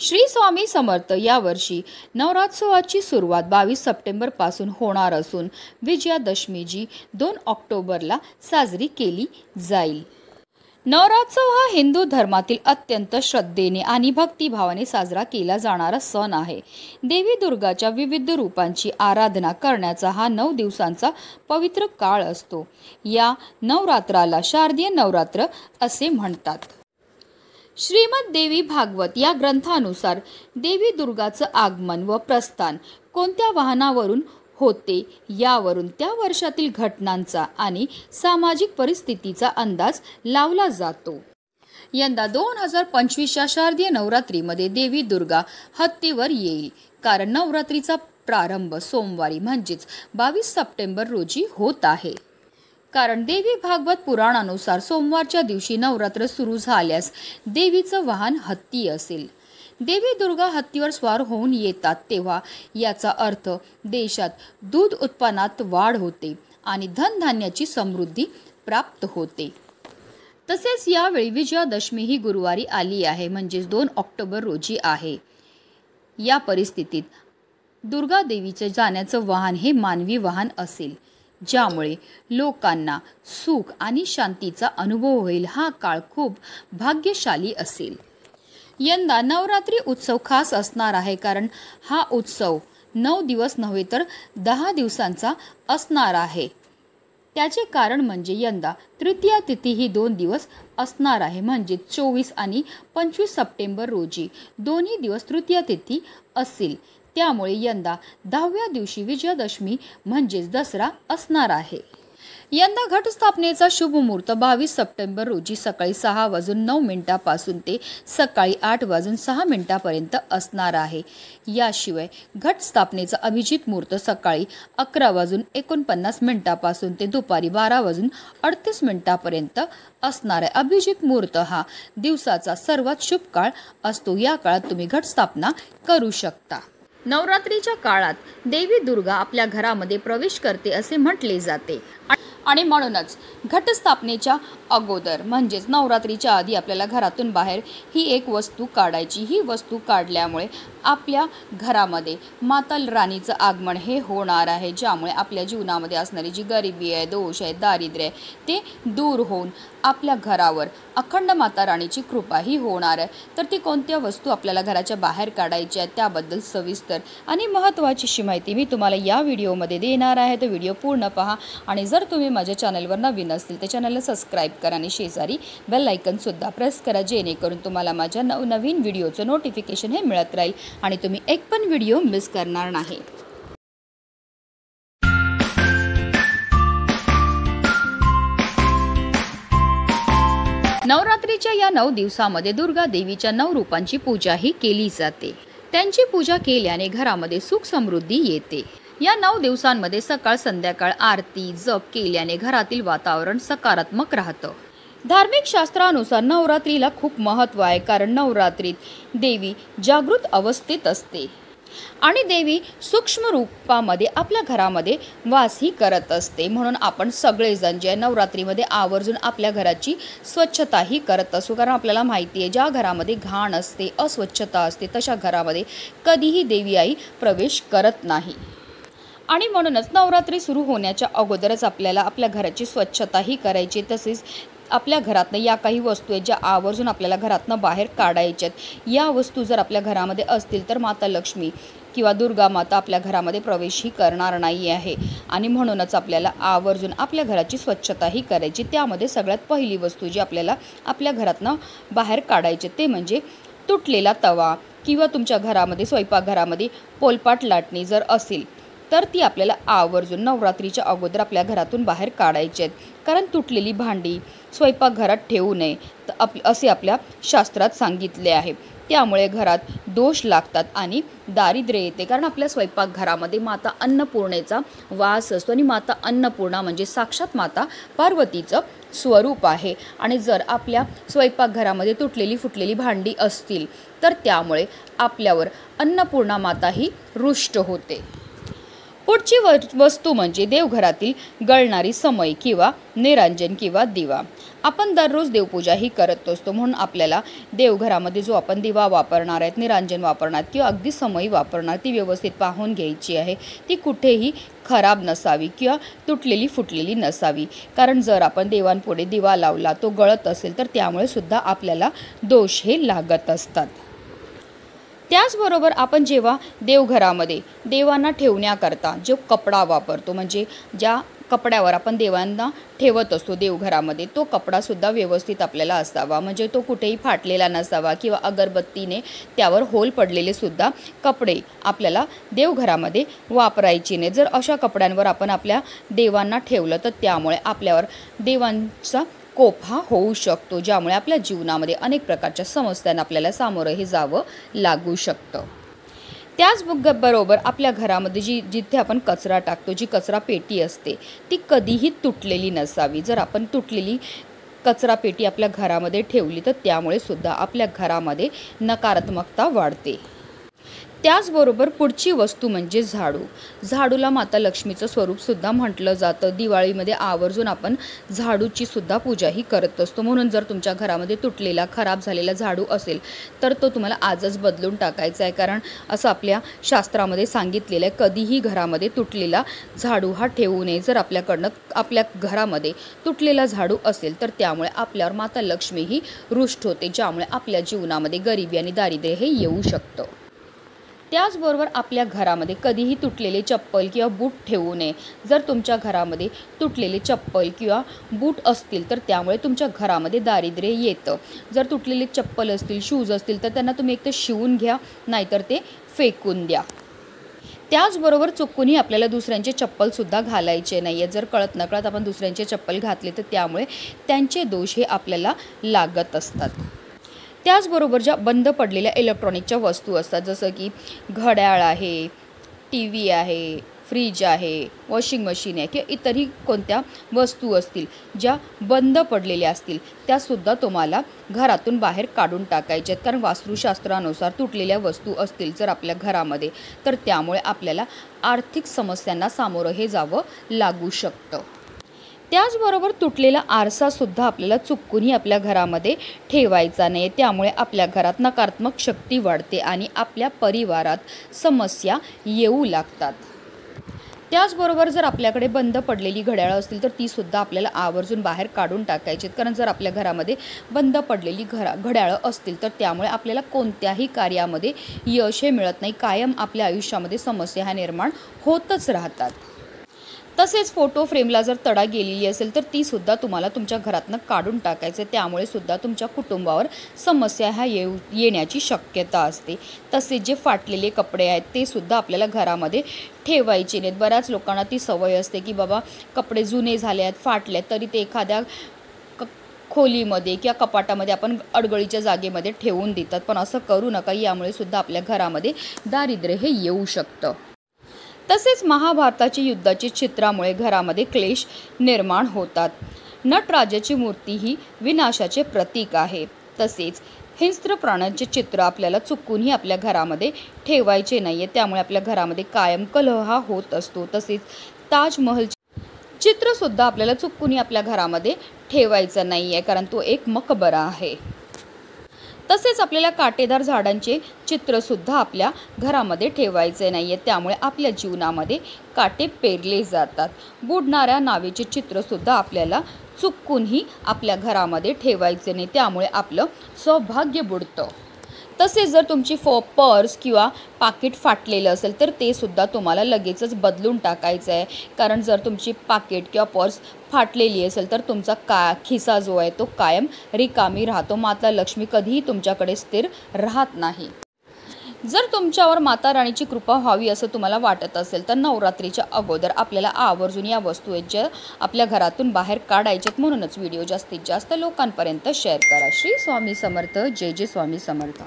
श्री स्वामी समर्थ यावर्षी नवरात्रोत्सवाची सुरुवात 22 सप्टेंबर पासून होणार असून विजयादशमी जी 2 ऑक्टोबरला साजरी केली जाईल। नवरात्रोत्सव हा हिंदू धर्मातील अत्यंत श्रद्धेने आणि भक्तिभावाने साजरा केला जाणारा सण आहे। देवी दुर्गाच्या विविध रूपांची आराधना करण्याचा हा 9 दिवसांचा पवित्र काळ असतो। या नवरात्राला शारदीय नवरात्र असे म्हणतात। श्रीमद देवी भागवत या ग्रंथानुसार देवी दुर्गाचं आगमन व प्रस्थान कोणत्या वाहनावरून होते यावरून त्या वर्षातील घटनांचा आणि सामाजिक परिस्थितीचा अंदाज लावला जातो। यंदा 2025च्या शारदीय नवरात्रीमध्ये देवी दुर्गा हत्तीवर येईल, कारण नवरात्रीचा प्रारंभ सोमवारी म्हणजेच 22 सप्टेंबर रोजी होत आहे। कारण देवी भागवत पुराणानुसार सोमवारच्या दिवशी नवरात्र सुरू झाल्यास देवीचं वाहन हत्ती असेल। देवी दुर्गा हत्तीवर स्वार होऊन येतात तेव्हा याचा अर्थ देशात दूध उत्पादनात वाढ होते आणि धनधान्याची समृद्धी प्राप्त होते। तसेच यावेळी विजयादशमी ही गुरुवारी आली आहे, म्हणजेच 2 ऑक्टोबर रोजी आहे। या परिस्थितीत दुर्गा देवीचे जाण्याचं वाहन हे मानवी वाहन असेल, ज्यामुळे लोकांना सुख आणि शांतीचा अनुभव होईल। हा काळ खूप भाग्यशाली असेल। यंदा नवरात्री उत्सव खास असणार आहे, कारण हा उत्सव 9 दिवस नव्हे तर 10 दिवसांचा असणार आहे। त्याचे कारण म्हणजे यंदा तृतीया तिथी ही 2 दिवस असणार आहे, म्हणजे 24 आणि 25 सप्टेंबर रोजी दोन्ही दिवस तृतीया तिथी असेल। त्यामुळे यंदा 10व्या दिवशी विजयादशमी म्हणजेच दसरा असणार आहे। यंदा घटस्थापनेचा शुभ मुहूर्त 22 सप्टेंबर रोजी सकाळी 6:09 पासून ते सकाळी 8:06 असणार आहे। याशिवाय घटस्थापनेचा अभिजित मुहूर्त सकाळी 11:49 पासून ते दुपारी 12:38 असणार आहे। अभिजित मुहूर्त हा दिवसाचा सर्वात शुभ काळ असतो। या काळात तुम्ही घटस्थापना करू शकता। नवरात्रीच्या काळात देवी दुर्गा आपल्या घरामध्ये प्रवेश करते असे म्हटले जाते आणि म्हणूनच घटस्थापनेच्या अगोदर म्हणजेच नवरात्रीच्या आधी आपल्याला घरातून बाहेर ही एक वस्तू काढायची। ही वस्तू काढल्यामुळे आपल्या घरामध्ये माता राणीचं आगमन हे होणार आहे, ज्यामुळे आपल्या जीवनामध्ये असणारी जी गरिबी आहे, दोष आहे, दारिद्र्य आहे ते दूर होऊन आपल्या घरावर अखंड माता राणीची कृपा ही होणार आहे। तर ती कोणत्या वस्तू आपल्याला घराच्या बाहेर काढायची आहे त्याबद्दल सविस्तर आणि महत्त्वाची माहिती मी तुम्हाला या व्हिडिओमध्ये देणार आहे। तर व्हिडिओ पूर्ण पहा आणि जर तुम्ही माझ्या चॅनलवर नवीन असतील तर चॅनलला सबस्क्राईब करा आणि शेजारी बेल आयकॉन सुद्धा प्रेस करा, जेणेकरून तुम्हाला माझ्या नवनवीन व्हिडिओचं नोटिफिकेशन हे मिळत राहील आणि तुम्ही एक पण व्हिडिओ मिस करणार नाही। नवरात्रीच्या या 9 दिवसामध्ये दुर्गा देवीच्या 9 रूपांची पूजा ही केली जाते। त्यांची पूजा केल्याने घरामध्ये सुख समृद्धी येते। या 9 दिवसांमध्ये सकाळ संध्याकाळ आरती जप केल्याने घरातील वातावरण सकारात्मक राहतं। धार्मिक शास्त्रानुसार नवरात्रीला खूप महत्त्व आहे, कारण नवरात्रीत देवी जागृत अवस्थेत असते आणि देवी सूक्ष्म रूपामध्ये आपल्या घरामध्ये वासही करत असते। म्हणून आपण सगळेजण जे नवरात्रीमध्ये आवर्जून आपल्या घराची स्वच्छताही करत असू, कारण आपल्याला माहिती आहे ज्या घरामध्ये घाण असते, अस्वच्छता असते, तशा घरामध्ये कधीही देवी आई प्रवेश करत नाही आणि म्हणूनच नवरात्री सुरू होण्याच्या अगोदरच आपल्याला आपल्या घराची स्वच्छताही करायची। तसेच आपल्या घरातनं या काही वस्तू आहेत ज्या आवर्जून आपल्याला घरातनं बाहेर काढायच्यात। या वस्तू जर आपल्या घरामध्ये असतील तर माता लक्ष्मी किंवा दुर्गा माता आपल्या घरामध्ये प्रवेशही करणार नाही आहे आणि म्हणूनच आपल्याला आवर्जून आपल्या घराची स्वच्छताही करायची। त्यामध्ये सगळ्यात पहिली वस्तू जी आपल्याला आपल्या घरातनं बाहेर काढायची ते म्हणजे तुटलेला तवा किंवा तुमच्या घरामध्ये स्वयंपाकघरामध्ये पोलपाट लाटणी जर असेल तर ती आपल्याला आवर्जून नवरात्रीच्या अगोदर आपल्या घरातून बाहेर काढायची आहेत, कारण तुटलेली भांडी स्वयंपाकघरात ठेवू नये असे आपल्या शास्त्रात सांगितले आहे। त्यामुळे घरात दोष लागतात आणि दारिद्र्य येते, कारण आपल्या स्वयंपाकघरामध्ये माता अन्नपूर्णेचा वास असतो आणि माता अन्नपूर्णा म्हणजे साक्षात माता पार्वतीचं स्वरूप आहे। आणि जर आपल्या स्वयंपाकघरामध्ये तुटलेली फुटलेली भांडी असतील तर त्यामुळे आपल्यावर अन्नपूर्णा माता ही रुष्ट होते। पुढची वस्तू म्हणजे देवघरातील गळणारी समई किंवा निरांजन किंवा दिवा. आपण दररोज देवपूजा ही करत असतो, म्हणून आपल्याला देवघरामध्ये जो आपण दिवा वापरणार आहेत, निरांजन वापरणार किंवा अगदी समई वापरणार ती व्यवस्थित पाहून घ्यायची आहे. ती कुठेही खराब नसावी किंवा तुटलेली फुटलेली नसावी, कारण जर आपण देवांपुढे दिवा लावला तो गळत असेल तर त्यामुळे सुद्धा आपल्याला दोष हे लागत असतात. त्याचबरोबर आपण जेव्हा देवघरामध्ये देवांना ठेवण्याकरता जो कपडा वापरतो, म्हणजे ज्या कपड्यावर आपण देवांना ठेवत असतो देवघरामध्ये, तो कपडासुद्धा व्यवस्थित आपल्याला असावा, म्हणजे तो कुठेही फाटलेला नसावा किंवा अगरबत्तीने त्यावर होल पडलेले सुद्धा कपडे आपल्याला देवघरामध्ये वापरायचे नाही. जर अशा कपड्यांवर आपण आपल्या देवांना ठेवलं तर त्यामुळे आपल्यावर देवांचा कोप हा होऊ शकतो, ज्यामुळे आपल्या जीवनामध्ये अनेक प्रकारच्या समस्यांना आपल्याला सामोरंही जावं लागू शकतं. त्याचबरोबर आपल्या घरामध्ये जिथे आपण कचरा टाकतो, जी कचरा पेटी असते ती कधीही तुटलेली नसावी. जर आपण तुटलेली कचरा पेटी आपल्या घरामध्ये ठेवली तर त्यामुळे सुद्धा आपल्या घरामध्ये नकारात्मकता वाढते. त्याचबरोबर पुढची वस्तू म्हणजे झाडू. झाडूला माता लक्ष्मीचं स्वरूपसुद्धा म्हटलं जातं. दिवाळीमध्ये आवर्जून आपण झाडूची सुद्धा पूजाही करत असतो, म्हणून जर तुमच्या घरामध्ये तुटलेला खराब झालेला झाडू असेल तर तो तुम्हाला आजच बदलून टाकायचा आहे, कारण असं आपल्या शास्त्रामध्ये सांगितलेलं आहे, कधीही घरामध्ये तुटलेला झाडू हा ठेवू नये. जर आपल्या घरामध्ये तुटलेला झाडू असेल तर त्यामुळे आपल्यावर माता लक्ष्मी ही रुष्ट होते, ज्यामुळे आपल्या जीवनामध्ये गरिबी आणि दारिद्र्य हे येऊ शकतं. त्याचबरोबर आपल्या घरामध्ये कधीही तुटलेले चप्पल किंवा बूट ठेवू नये. जर तुमच्या घरामध्ये तुटलेले चप्पल किंवा बूट असतील तर त्यामुळे तुमच्या घरामध्ये दारिद्र्य येतं. जर तुटलेले चप्पल असतील, शूज असतील तर त्यांना तुम्ही एकतर शिवून घ्या, नाहीतर ते फेकून द्या. त्याचबरोबर चुकूनही आपल्याला दुसऱ्यांचे चप्पलसुद्धा घालायचे नाही आहे. जर कळत नकळत आपण दुसऱ्यांचे चप्पल घातले तर त्यामुळे त्यांचे दोष हे आपल्याला लागत असतात. त्याचबरोबर ज्या बंद पडलेल्या इलेक्ट्रॉनिकच्या वस्तू असतात, जसं की घड्याळ आहे, टी व्ही आहे, फ्रीज आहे, वॉशिंग मशीन आहे किंवा इतरही कोणत्या वस्तू असतील ज्या बंद पडलेल्या असतील त्यासुद्धा तुम्हाला घरातून बाहेर काढून टाकायच्या आहेत, कारण वास्तुशास्त्रानुसार तुटलेल्या वस्तू असतील जर आपल्या घरामध्ये तर त्यामुळे आपल्याला आर्थिक समस्यांना सामोरं हे जावं लागू शकतं. त्याचबरोबर तुटलेला आरसासुद्धा आपल्याला चुकूनही आपल्या घरामध्ये ठेवायचा नाही. त्यामुळे आपल्या घरात नकारात्मक शक्ती वाढते आणि आपल्या परिवारात समस्या येऊ लागतात. त्याचबरोबर जर आपल्याकडे बंद पडलेली घड्याळं असतील तर तीसुद्धा आपल्याला आवर्जून बाहेर काढून टाकायची, कारण जर आपल्या घरामध्ये बंद पडलेली घड्याळं असतील तर त्यामुळे आपल्याला कोणत्याही कार्यामध्ये यश हे मिळत नाही. कायम आपल्या आयुष्यामध्ये समस्या ह्या निर्माण होतच राहतात. तसेच फोटो फ्रेमला जर तडा गेलेली असेल तर तीसुद्धा तुम्हाला तुमच्या घरातनं काढून टाकायचं. त्यामुळे सुद्धा तुमच्या कुटुंबावर समस्या ह्या येण्याची शक्यता असते. तसेच जे फाटलेले कपडे आहेत ते सुद्धा आपल्याला घरामध्ये ठेवायचे नाहीत. बऱ्याच लोकांना ती सवय असते की बाबा कपडे जुने झाले आहेत, फाटले आहेत, तरी ते एखाद्या खोलीमध्ये किंवा कपाटामध्ये आपण अडगळीच्या जागेमध्ये ठेवून देतात. पण असं करू नका, यामुळे सुद्धा आपल्या घरामध्ये दारिद्र्य हे येऊ शकतं. तसेच महाभारताची युद्धाची चित्रामुळे घरामध्ये क्लेश निर्माण होतात. नटराजाची मूर्ती ही विनाशाचे प्रतीक आहे. तसेच हिंस्त्र प्राण्यांचे चित्र आपल्याला चुकूनही आपल्या घरामध्ये ठेवायचे नाही आहे. त्यामुळे आपल्या घरामध्ये कायम कलह हा होत असतो. तसेच ताजमहलचे चित्रसुद्धा आपल्याला चुकूनही आपल्या घरामध्ये ठेवायचं नाही आहे, कारण तो एक मकबरा आहे. तसेच आपल्याला काटेदार झाडांचे चित्रसुद्धा आपल्या घरामध्ये ठेवायचे नाही आहे. त्यामुळे आपल्या जीवनामध्ये काटे पेरले जातात. बुडणाऱ्या नावेचे चित्रसुद्धा आपल्याला चुकूनही आपल्या घरामध्ये ठेवायचे नाही. त्यामुळे आपलं सौभाग्य बुडतं. तसेच जर तुमची पर्स किंवा पाकिट फाटलेलं असेल तर ते सुद्धा तुम्हाला लगेचच बदलून टाकायचं आहे, कारण जर तुमची पाकिट किंवा पर्स फाटलेली असेल तर तुमचा खिसा जो आहे तो कायम रिकामी राहतो. माता लक्ष्मी कधीही तुमच्याकडे स्थिर राहत नाही. जर तुमच्यावर माता राणीची कृपा व्हावी असं तुम्हाला वाटत असेल तर नवरात्रीच्या अगोदर आपल्याला आवर्जून या वस्तू आहेत ज्या आपल्या घरातून बाहेर काढायच्यात. म्हणूनच व्हिडिओ जास्तीत जास्त लोकांपर्यंत शेअर करा. श्री स्वामी समर्थ. जय जय स्वामी समर्थ.